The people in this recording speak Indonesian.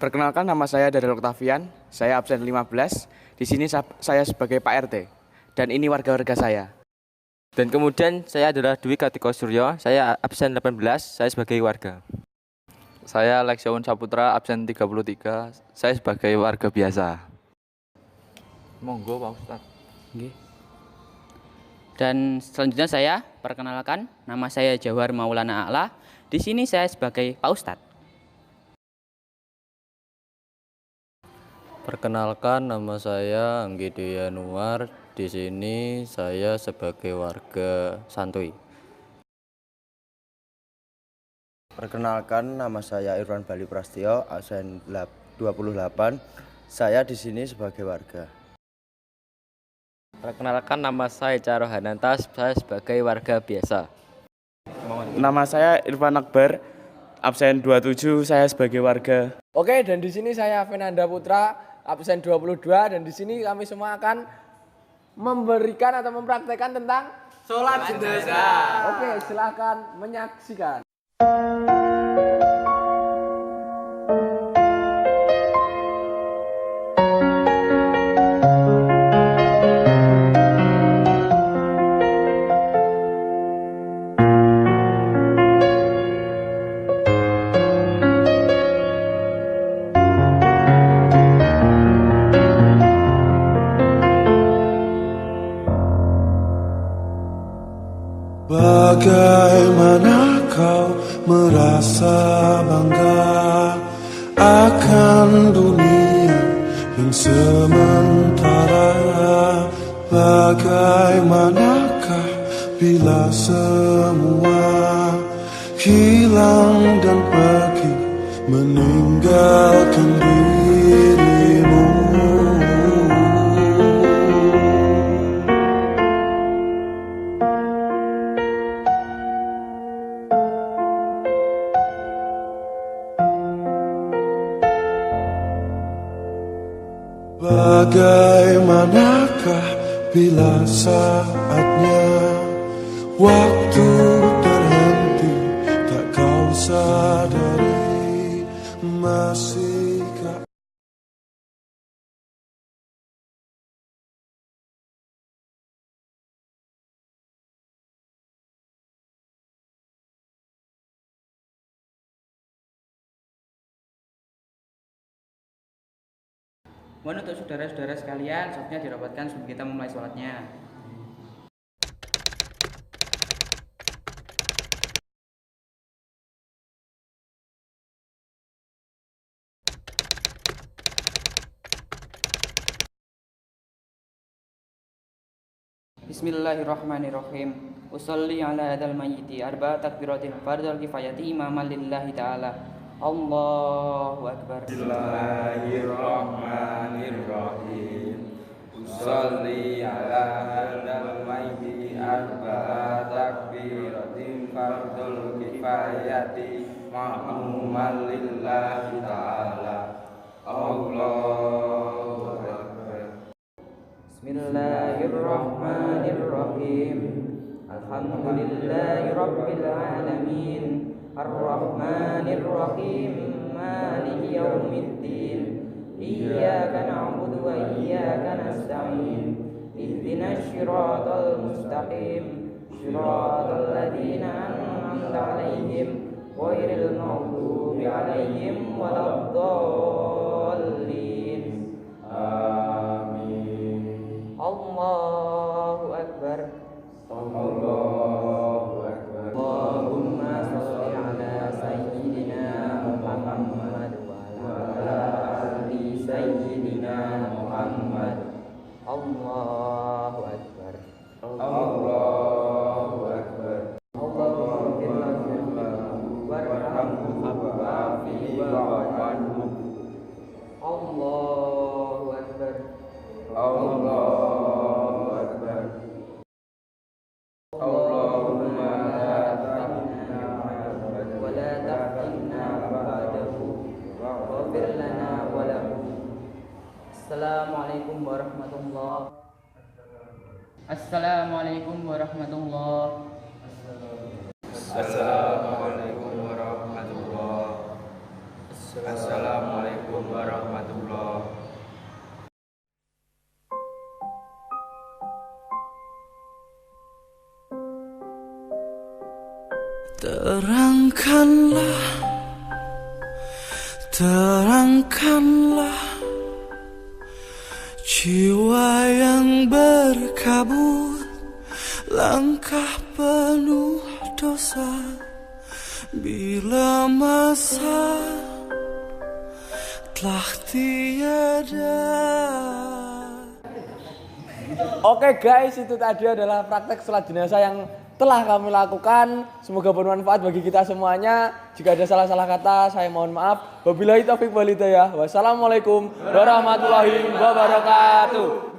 Perkenalkan, nama saya Darul Octavian, saya absen 15. Di sini saya sebagai Pak RT dan ini warga-warga saya. Dan kemudian saya adalah Dwi Kartiko Suryo, saya absen 18, saya sebagai warga. Saya Lexiaun Saputra, absen 33, saya sebagai warga biasa. Monggo Pak Ustadz. Dan selanjutnya saya perkenalkan, nama saya Jawhar Maulana A'la. Di sini saya sebagai Pak Ustadz. Perkenalkan, nama saya Anggi Dwi Yanuar. Di sini saya sebagai warga santuy. Perkenalkan, nama saya Irwan Bali Prastio, absen 28. Saya di sini sebagai warga. Perkenalkan, nama saya Caro Hananta, saya sebagai warga biasa. Nama saya Irfan Akbar, absen 27, saya sebagai warga. Oke, dan di sini saya Fernanda Putra, absen 22, dan di sini kami semua akan memberikan atau mempraktekkan tentang sholat jenazah. Oke, silakan menyaksikan. Bagaimana kau merasa bangga akan dunia yang sementara? Bagaimanakah bila semua hilang dan pergi meninggalkan dirimu? Bagaimanakah bila saatnya waktu terhenti, tak kau sadari masihkah? Mohon untuk saudara-saudara sekalian, safnya dirapatkan sebelum kita memulai sholatnya. Bismillahirrahmanirrahim. Usolli ala hadal mayyiti arba takbiratin fardal kifayati imaman lillahi ta'ala. Allahu Akbar. Bismillahirrahmanirrahim. Usolli ala hadal mayyiti arba takbiratin fardal kifayati imaman lillahi ta'ala. Allahu Akbar. Bismillahirrahmanirrahim. Alhamdulillahi rabbil alamin. Ar-Rahmanir-Rahim. Maliki yaumiddin. Iyyaka na'budu wa iyyaka nasta'in. Ihdinas siratal mustaqim. Siratal ladzina an'amta 'alaihim ghairil maghdubi 'alaihim waladdallin. Amin. Allahu Akbar. Allahu Akbar. Allahumma sholli ala sayyidina Muhammad wa ala ali sayyidina Muhammad. Allahu Akbar. Allahu Akbar. Allahumma warhamhu wa'afihi wa'fu anhu. Allahu Akbar. Allahu Akbar. Allahumma la tahrimna wa la taftinna ba'dahu waghfir lana wa lahu. Assalamualaikum warahmatullahi. Assalamualaikum warahmatullahi. Assalamualaikum warahmatullahi. Assalamualaikum Terangkanlah, terangkanlah jiwa yang berkabut, langkah penuh dosa. Bila masa telah tiada. Oke guys, itu tadi adalah praktek sholat jenazah yang telah kami lakukan. Semoga bermanfaat bagi kita semuanya. Jika ada salah-salah kata, saya mohon maaf. Wabillahi taufiq wal hidayah. Wassalamualaikum warahmatullahi wabarakatuh.